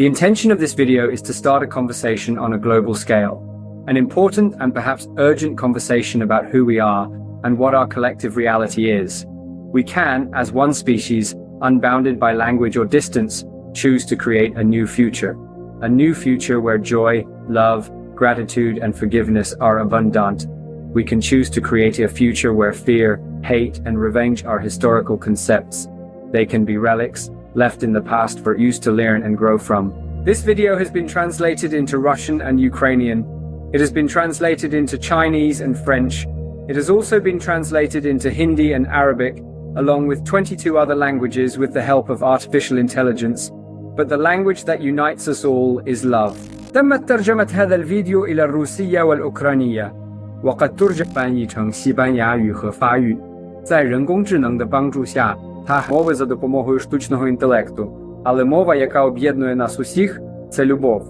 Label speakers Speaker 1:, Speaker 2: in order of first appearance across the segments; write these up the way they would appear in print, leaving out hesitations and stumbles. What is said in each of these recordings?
Speaker 1: The intention of this video is to start a conversation on a global scale, an important and perhaps urgent conversation about who we are and what our collective reality is. We can, as one species, unbounded by language or distance, choose to create a new future where joy, love, gratitude, and forgiveness are abundant. We can choose to create a future where fear, hate, and revenge are historical concepts. They can be relics, left in the past for us to learn and grow from. This video has been translated into Russian and Ukrainian. It has been translated into Chinese and French. It has also been translated into Hindi and Arabic, along with 22 other languages with the help of artificial intelligence. But the language that unites us all is love. تمت ترجمة هذا الفيديو إلى الروسية والأوكرانية وقد ترجم成西班牙语和法语。在人工智能的帮助下, мови за допомогою штучного інтелекту, але мова, яка об'єднує нас усіх, це любов.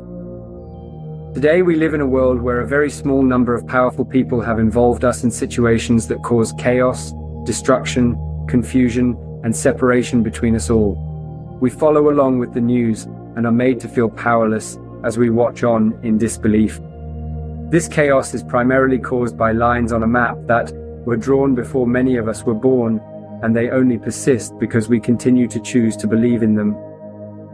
Speaker 1: Today we live in a world where a very small number of powerful people have involved us in situations that cause chaos, destruction, confusion, and separation between us all. We follow along with the news and are made to feel powerless as we watch on in disbelief. This chaos is primarily caused by lines on a map that were drawn before many of us were born, and they only persist because we continue to choose to believe in them.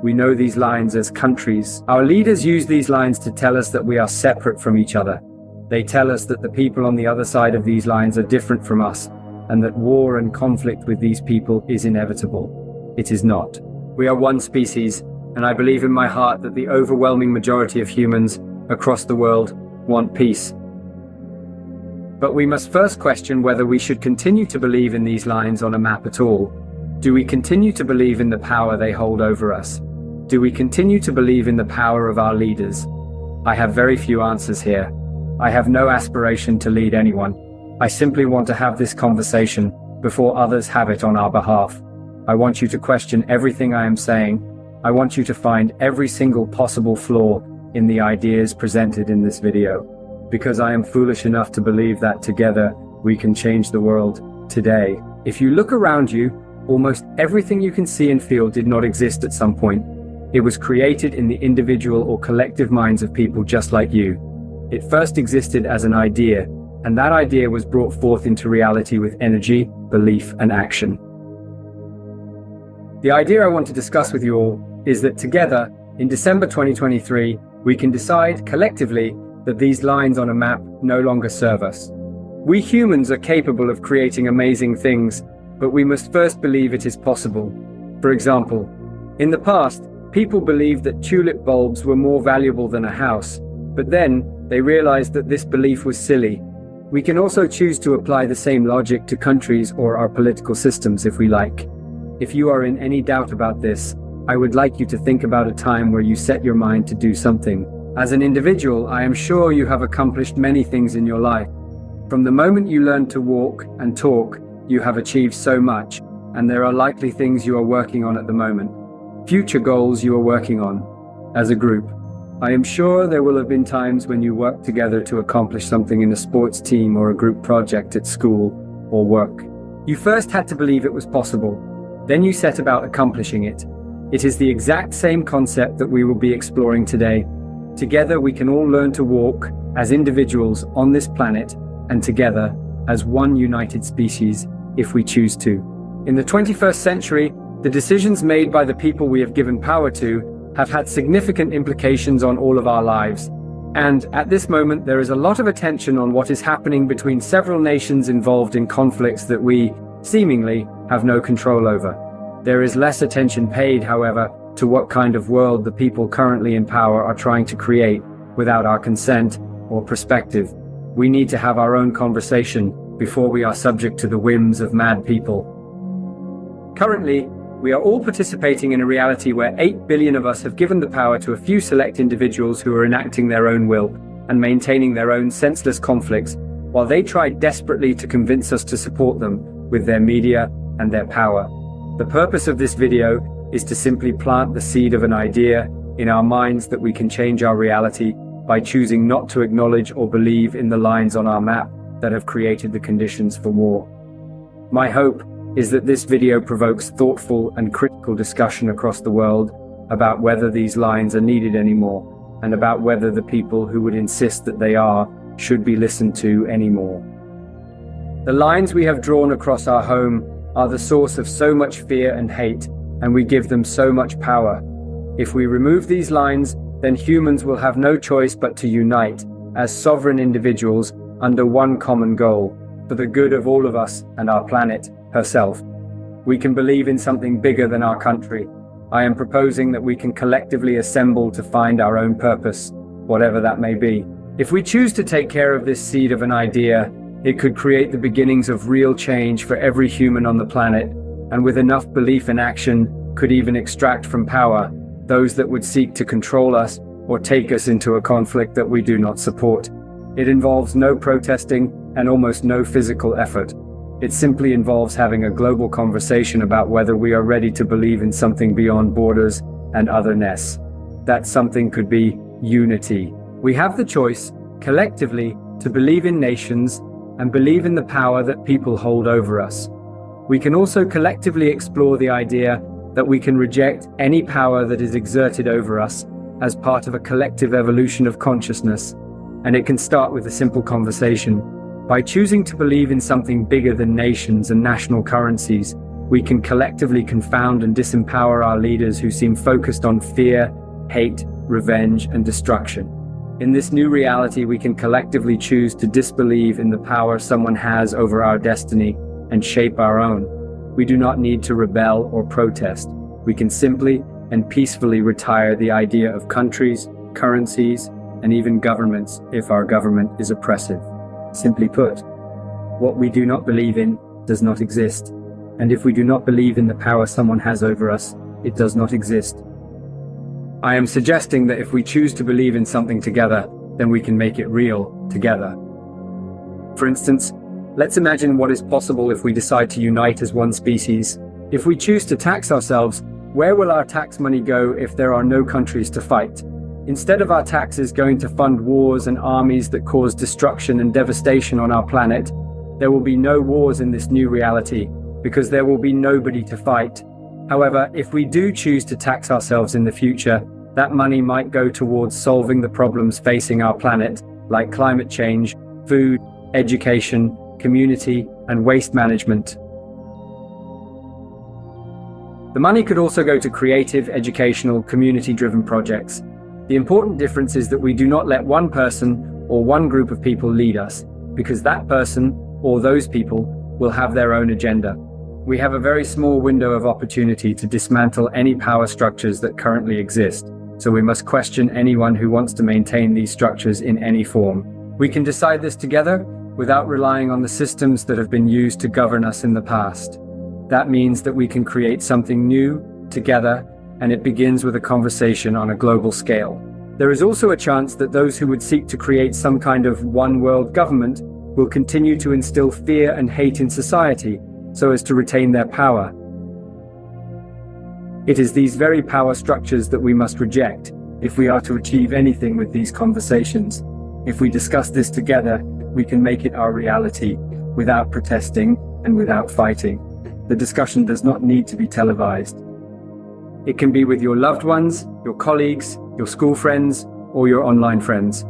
Speaker 1: We know these lines as countries. Our leaders use these lines to tell us that we are separate from each other. They tell us that the people on the other side of these lines are different from us, and that war and conflict with these people is inevitable. It is not. We are one species, and I believe in my heart that the overwhelming majority of humans across the world want peace. But we must first question whether we should continue to believe in these lines on a map at all. Do we continue to believe in the power they hold over us? Do we continue to believe in the power of our leaders? I have very few answers here. I have no aspiration to lead anyone. I simply want to have this conversation before others have it on our behalf. I want you to question everything I am saying. I want you to find every single possible flaw in the ideas presented in this video, because I am foolish enough to believe that together we can change the world today. If you look around you, almost everything you can see and feel did not exist at some point. It was created in the individual or collective minds of people just like you. It first existed as an idea, and that idea was brought forth into reality with energy, belief, and action. The idea I want to discuss with you all is that together, in December 2023, we can decide collectively that these lines on a map no longer serve us. We humans are capable of creating amazing things, but we must first believe it is possible. For example, in the past, people believed that tulip bulbs were more valuable than a house, but then they realized that this belief was silly. We can also choose to apply the same logic to countries or our political systems if we like. If you are in any doubt about this, I would like you to think about a time where you set your mind to do something. As an individual, I am sure you have accomplished many things in your life. From the moment you learned to walk and talk, you have achieved so much, and there are likely things you are working on at the moment. Future goals you are working on. As a group, I am sure there will have been times when you worked together to accomplish something in a sports team or a group project at school or work. You first had to believe it was possible. Then you set about accomplishing it. It is the exact same concept that we will be exploring today. Together we can all learn to walk as individuals on this planet, and together as one united species if we choose to. In the 21st century, the decisions made by the people we have given power to have had significant implications on all of our lives. And at this moment, there is a lot of attention on what is happening between several nations involved in conflicts that we, seemingly, have no control over. There is less attention paid, however, to what kind of world the people currently in power are trying to create without our consent or perspective. We need to have our own conversation before we are subject to the whims of mad people. Currently, we are all participating in a reality where 8 billion of us have given the power to a few select individuals who are enacting their own will and maintaining their own senseless conflicts, while they try desperately to convince us to support them with their media and their power. The purpose of this video is to simply plant the seed of an idea in our minds that we can change our reality by choosing not to acknowledge or believe in the lines on our map that have created the conditions for war. My hope is that this video provokes thoughtful and critical discussion across the world, about whether these lines are needed anymore, and about whether the people who would insist that they are should be listened to anymore. The lines we have drawn across our home are the source of so much fear and hate, and we give them so much power. If we remove these lines, then humans will have no choice but to unite as sovereign individuals under one common goal, for the good of all of us and our planet herself. We can believe in something bigger than our country. I am proposing that we can collectively assemble to find our own purpose, whatever that may be. If we choose to take care of this seed of an idea, it could create the beginnings of real change for every human on the planet, and with enough belief and action, could even extract from power those that would seek to control us or take us into a conflict that we do not support. It involves no protesting and almost no physical effort. It simply involves having a global conversation about whether we are ready to believe in something beyond borders and otherness. That something could be unity. We have the choice, collectively, to believe in nations and believe in the power that people hold over us. We can also collectively explore the idea that we can reject any power that is exerted over us as part of a collective evolution of consciousness, and it can start with a simple conversation. By choosing to believe in something bigger than nations and national currencies, we can collectively confound and disempower our leaders who seem focused on fear, hate, revenge, and destruction. In this new reality, we can collectively choose to disbelieve in the power someone has over our destiny and shape our own. We do not need to rebel or protest. We can simply and peacefully retire the idea of countries, currencies, and even governments if our government is oppressive. Simply put, what we do not believe in does not exist. And if we do not believe in the power someone has over us, it does not exist. I am suggesting that if we choose to believe in something together, then we can make it real together. For instance, let's imagine what is possible if we decide to unite as one species. If we choose to tax ourselves, where will our tax money go if there are no countries to fight? Instead of our taxes going to fund wars and armies that cause destruction and devastation on our planet, there will be no wars in this new reality because there will be nobody to fight. However, if we do choose to tax ourselves in the future, that money might go towards solving the problems facing our planet, like climate change, food, education, community, and waste management. The money could also go to creative, educational, community-driven projects. The important difference is that we do not let one person or one group of people lead us, because that person or those people will have their own agenda. We have a very small window of opportunity to dismantle any power structures that currently exist, so we must question anyone who wants to maintain these structures in any form. We can decide this together without relying on the systems that have been used to govern us in the past. That means that we can create something new together, and it begins with a conversation on a global scale. There is also a chance that those who would seek to create some kind of one world government will continue to instill fear and hate in society so as to retain their power. It is these very power structures that we must reject if we are to achieve anything with these conversations. If we discuss this together, we can make it our reality without protesting and without fighting. The discussion does not need to be televised. It can be with your loved ones, your colleagues, your school friends, or your online friends.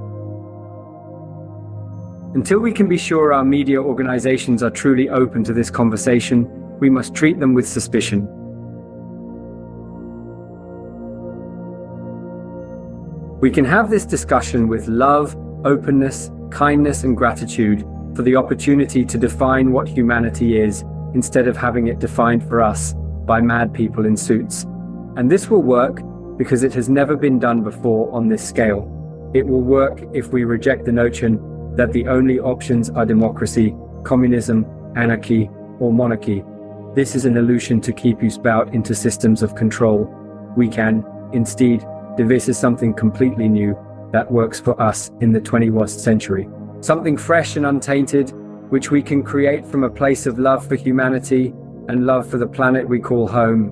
Speaker 1: Until we can be sure our media organizations are truly open to this conversation, we must treat them with suspicion. We can have this discussion with love, openness, kindness, and gratitude for the opportunity to define what humanity is, instead of having it defined for us by mad people in suits. And this will work because it has never been done before on this scale. It will work if we reject the notion that the only options are democracy, communism, anarchy, or monarchy. This is an illusion to keep you spout into systems of control. We can, instead, devise something completely new that works for us in the 21st century. Something fresh and untainted, which we can create from a place of love for humanity and love for the planet we call home.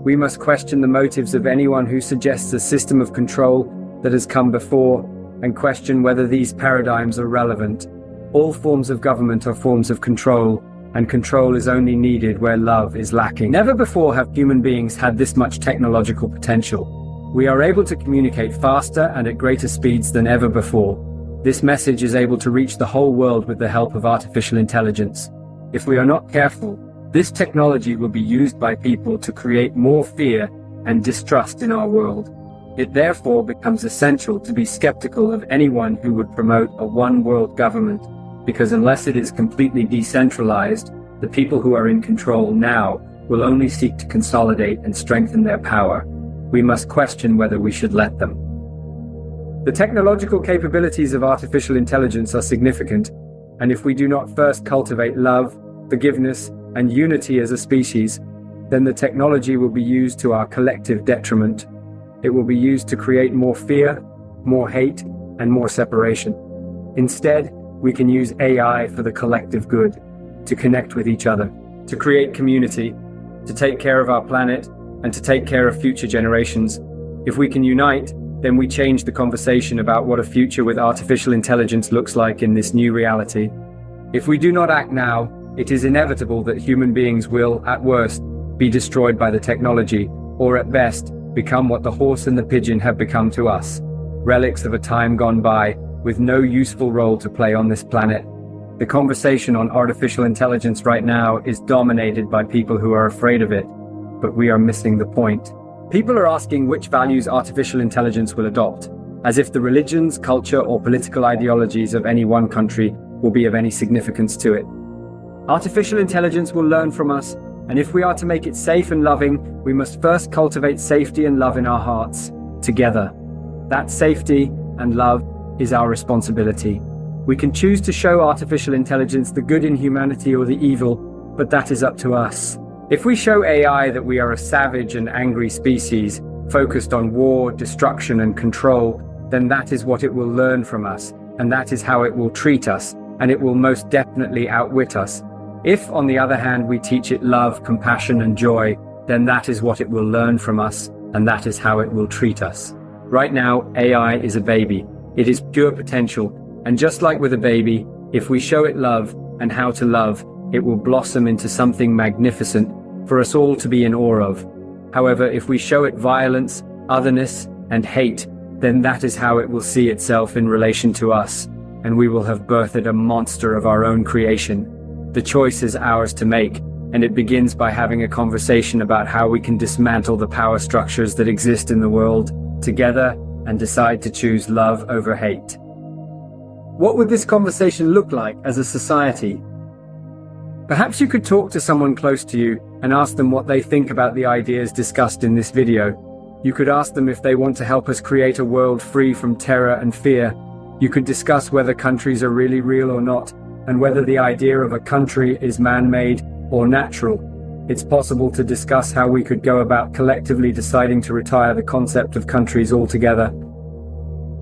Speaker 1: We must question the motives of anyone who suggests a system of control that has come before, and question whether these paradigms are relevant. All forms of government are forms of control, and control is only needed where love is lacking. Never before have human beings had this much technological potential. We are able to communicate faster and at greater speeds than ever before. This message is able to reach the whole world with the help of artificial intelligence. If we are not careful, this technology will be used by people to create more fear and distrust in our world. It therefore becomes essential to be skeptical of anyone who would promote a one-world government, because unless it is completely decentralized, the people who are in control now will only seek to consolidate and strengthen their power. We must question whether we should let them. The technological capabilities of artificial intelligence are significant, and if we do not first cultivate love, forgiveness, and unity as a species, then the technology will be used to our collective detriment. It will be used to create more fear, more hate, and more separation. Instead, we can use AI for the collective good, to connect with each other, to create community, to take care of our planet, and to take care of future generations. If we can unite, then we change the conversation about what a future with artificial intelligence looks like in this new reality. If we do not act now, it is inevitable that human beings will, at worst, be destroyed by the technology, or at best, become what the horse and the pigeon have become to us, relics of a time gone by, with no useful role to play on this planet. The conversation on artificial intelligence right now is dominated by people who are afraid of it, but we are missing the point. People are asking which values artificial intelligence will adopt, as if the religions, culture, or political ideologies of any one country will be of any significance to it. Artificial intelligence will learn from us, and if we are to make it safe and loving, we must first cultivate safety and love in our hearts, together. That safety and love is our responsibility. We can choose to show artificial intelligence the good in humanity or the evil, but that is up to us. If we show AI that we are a savage and angry species, focused on war, destruction, and control, then that is what it will learn from us, and that is how it will treat us, and it will most definitely outwit us. If, on the other hand, we teach it love, compassion, and joy, then that is what it will learn from us, and that is how it will treat us. Right now, AI is a baby. It is pure potential, and just like with a baby, if we show it love and how to love, it will blossom into something magnificent for us all to be in awe of. However, if we show it violence, otherness, and hate, then that is how it will see itself in relation to us, and we will have birthed a monster of our own creation. The choice is ours to make, and it begins by having a conversation about how we can dismantle the power structures that exist in the world together and decide to choose love over hate. What would this conversation look like as a society? Perhaps you could talk to someone close to you and ask them what they think about the ideas discussed in this video. You could ask them if they want to help us create a world free from terror and fear. You could discuss whether countries are really real or not, and whether the idea of a country is man-made or natural. It's possible to discuss how we could go about collectively deciding to retire the concept of countries altogether.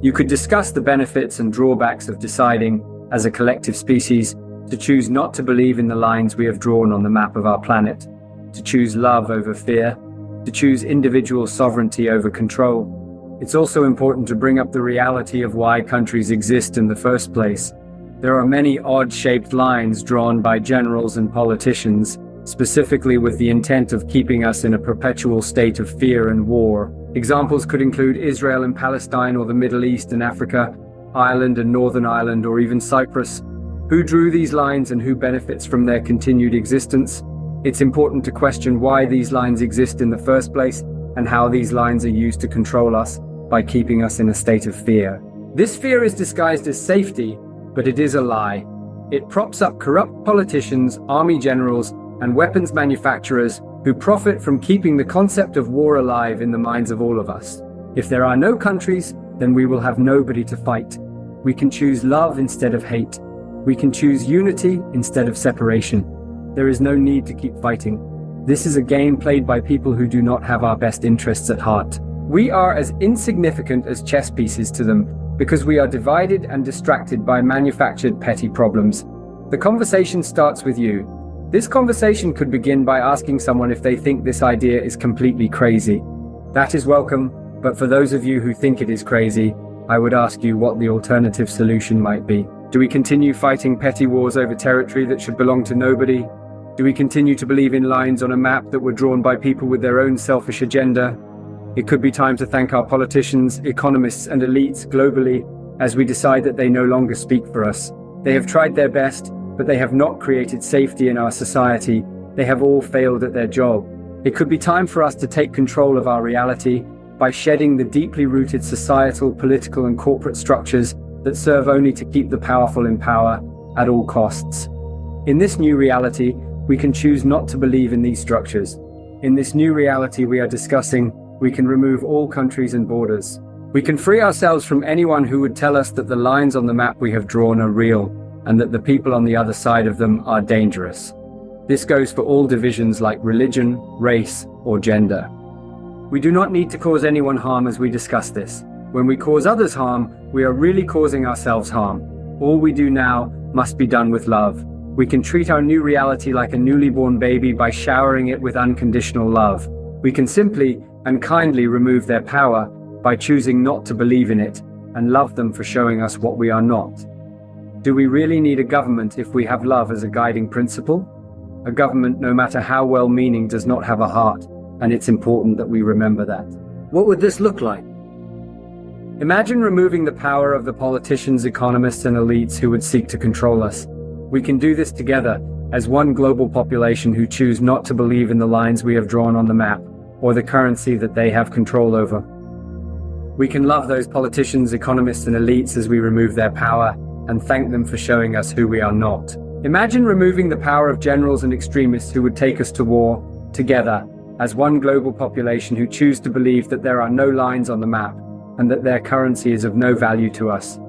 Speaker 1: You could discuss the benefits and drawbacks of deciding, as a collective species, to choose not to believe in the lines we have drawn on the map of our planet, to choose love over fear, to choose individual sovereignty over control. It's also important to bring up the reality of why countries exist in the first place. There are many odd-shaped lines drawn by generals and politicians, specifically with the intent of keeping us in a perpetual state of fear and war. Examples could include Israel and Palestine, or the Middle East and Africa, Ireland and Northern Ireland, or even Cyprus. Who drew these lines and who benefits from their continued existence? It's important to question why these lines exist in the first place and how these lines are used to control us by keeping us in a state of fear. This fear is disguised as safety, but it is a lie. It props up corrupt politicians, army generals, and weapons manufacturers who profit from keeping the concept of war alive in the minds of all of us. If there are no countries, then we will have nobody to fight. We can choose love instead of hate. We can choose unity instead of separation. There is no need to keep fighting. This is a game played by people who do not have our best interests at heart. We are as insignificant as chess pieces to them because we are divided and distracted by manufactured petty problems. The conversation starts with you. This conversation could begin by asking someone if they think this idea is completely crazy. That is welcome, but for those of you who think it is crazy, I would ask you what the alternative solution might be. Do we continue fighting petty wars over territory that should belong to nobody? Do we continue to believe in lines on a map that were drawn by people with their own selfish agenda? It could be time to thank our politicians, economists, and elites globally as we decide that they no longer speak for us. They have tried their best, but they have not created safety in our society. They have all failed at their job. It could be time for us to take control of our reality by shedding the deeply rooted societal, political, and corporate structures that serve only to keep the powerful in power at all costs. In this new reality, we can choose not to believe in these structures. In this new reality we are discussing, we can remove all countries and borders. We can free ourselves from anyone who would tell us that the lines on the map we have drawn are real, and that the people on the other side of them are dangerous. This goes for all divisions like religion, race, or gender. We do not need to cause anyone harm as we discuss this. When we cause others harm, we are really causing ourselves harm. All we do now must be done with love. We can treat our new reality like a newly born baby by showering it with unconditional love. We can simply and kindly remove their power by choosing not to believe in it and love them for showing us what we are not. Do we really need a government if we have love as a guiding principle? A government, no matter how well-meaning, does not have a heart, and it's important that we remember that. What would this look like? Imagine removing the power of the politicians, economists, and elites who would seek to control us. We can do this together as one global population who choose not to believe in the lines we have drawn on the map or the currency that they have control over. We can love those politicians, economists, and elites as we remove their power and thank them for showing us who we are not. Imagine removing the power of generals and extremists who would take us to war together as one global population who choose to believe that there are no lines on the map and that their currency is of no value to us.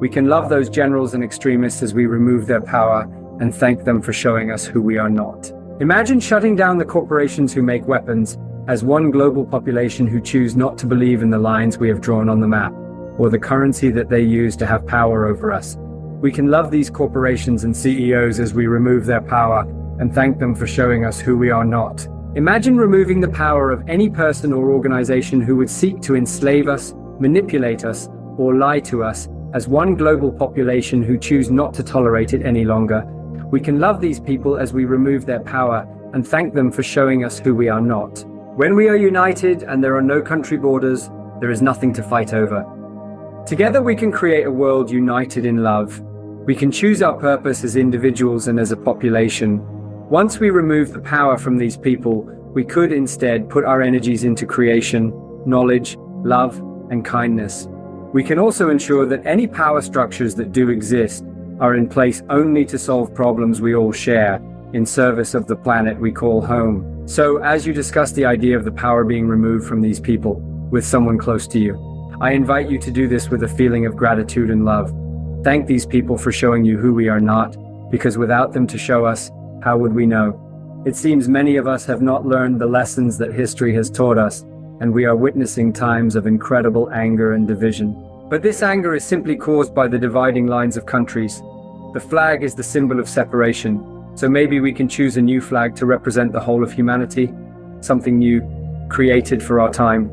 Speaker 1: We can love those generals and extremists as we remove their power and thank them for showing us who we are not. Imagine shutting down the corporations who make weapons as one global population who choose not to believe in the lines we have drawn on the map or the currency that they use to have power over us. We can love these corporations and CEOs as we remove their power and thank them for showing us who we are not. Imagine removing the power of any person or organization who would seek to enslave us, manipulate us, or lie to us as one global population who choose not to tolerate it any longer. We can love these people as we remove their power and thank them for showing us who we are not. When we are united and there are no country borders, there is nothing to fight over. Together we can create a world united in love. We can choose our purpose as individuals and as a population. Once we remove the power from these people, we could instead put our energies into creation, knowledge, love, and kindness. We can also ensure that any power structures that do exist are in place only to solve problems we all share, in service of the planet we call home. So, as you discuss the idea of the power being removed from these people, with someone close to you, I invite you to do this with a feeling of gratitude and love. Thank these people for showing you who we are not, because without them to show us, how would we know? It seems many of us have not learned the lessons that history has taught us, and we are witnessing times of incredible anger and division. But this anger is simply caused by the dividing lines of countries. The flag is the symbol of separation, so maybe we can choose a new flag to represent the whole of humanity, something new, created for our time.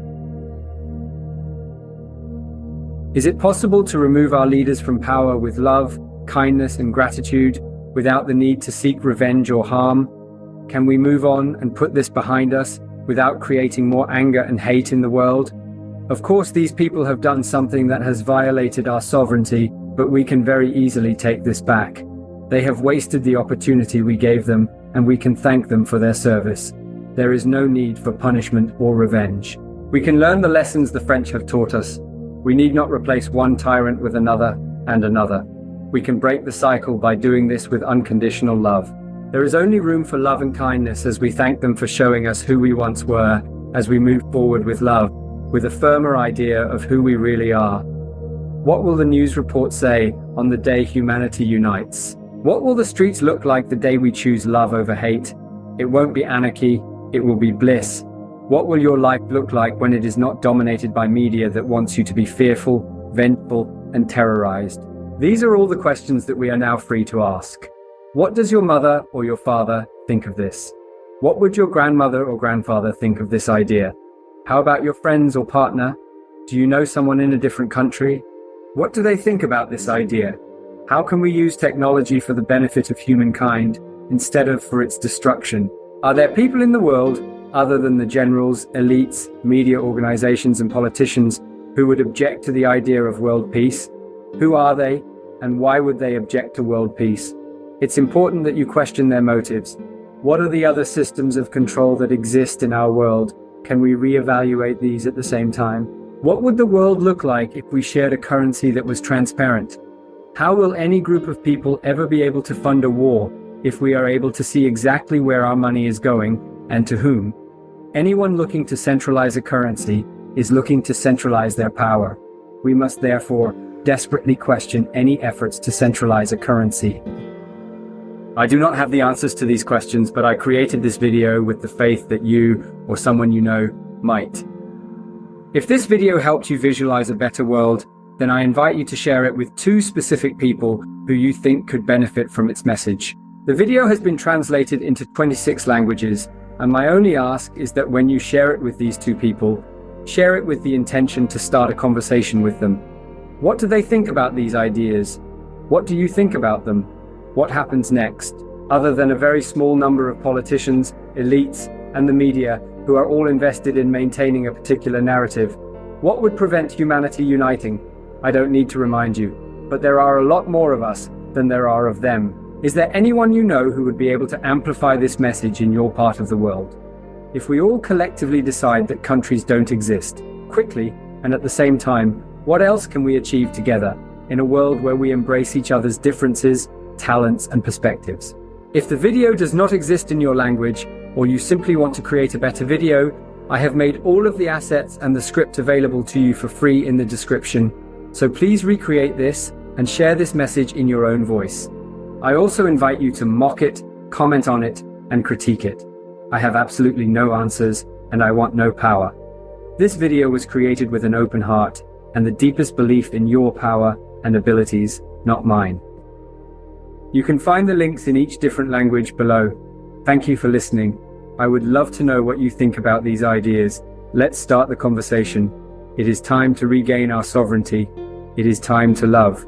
Speaker 1: Is it possible to remove our leaders from power with love, kindness, and gratitude, without the need to seek revenge or harm? Can we move on and put this behind us without creating more anger and hate in the world? Of course, these people have done something that has violated our sovereignty, but we can very easily take this back. They have wasted the opportunity we gave them, and we can thank them for their service. There is no need for punishment or revenge. We can learn the lessons the French have taught us. We need not replace one tyrant with another and another. We can break the cycle by doing this with unconditional love. There is only room for love and kindness as we thank them for showing us who we once were, as we move forward with love, with a firmer idea of who we really are. What will the news report say on the day humanity unites? What will the streets look like the day we choose love over hate? It won't be anarchy, it will be bliss. What will your life look like when it is not dominated by media that wants you to be fearful, vengeful, and terrorized? These are all the questions that we are now free to ask. What does your mother or your father think of this? What would your grandmother or grandfather think of this idea? How about your friends or partner? Do you know someone in a different country? What do they think about this idea? How can we use technology for the benefit of humankind instead of for its destruction? Are there people in the world, other than the generals, elites, media organizations, and politicians, who would object to the idea of world peace? Who are they, and why would they object to world peace? It's important that you question their motives. What are the other systems of control that exist in our world? Can we reevaluate these at the same time? What would the world look like if we shared a currency that was transparent? How will any group of people ever be able to fund a war if we are able to see exactly where our money is going and to whom? Anyone looking to centralize a currency is looking to centralize their power. We must therefore desperately question any efforts to centralize a currency. I do not have the answers to these questions, but I created this video with the faith that you or someone you know might. If this video helped you visualize a better world, then I invite you to share it with 2 specific people who you think could benefit from its message. The video has been translated into 26 languages, and my only ask is that when you share it with these 2 people, share it with the intention to start a conversation with them. What do they think about these ideas? What do you think about them? What happens next? Other than a very small number of politicians, elites, and the media who are all invested in maintaining a particular narrative, what would prevent humanity uniting? I don't need to remind you, but there are a lot more of us than there are of them. Is there anyone you know who would be able to amplify this message in your part of the world? If we all collectively decide that countries don't exist, quickly and at the same time, what else can we achieve together in a world where we embrace each other's differences, talents, and perspectives? If the video does not exist in your language, or you simply want to create a better video, I have made all of the assets and the script available to you for free in the description. So please recreate this and share this message in your own voice. I also invite you to mock it, comment on it, and critique it. I have absolutely no answers, and I want no power. This video was created with an open heart and the deepest belief in your power and abilities, not mine. You can find the links in each different language below. Thank you for listening. I would love to know what you think about these ideas. Let's start the conversation. It is time to regain our sovereignty. It is time to love.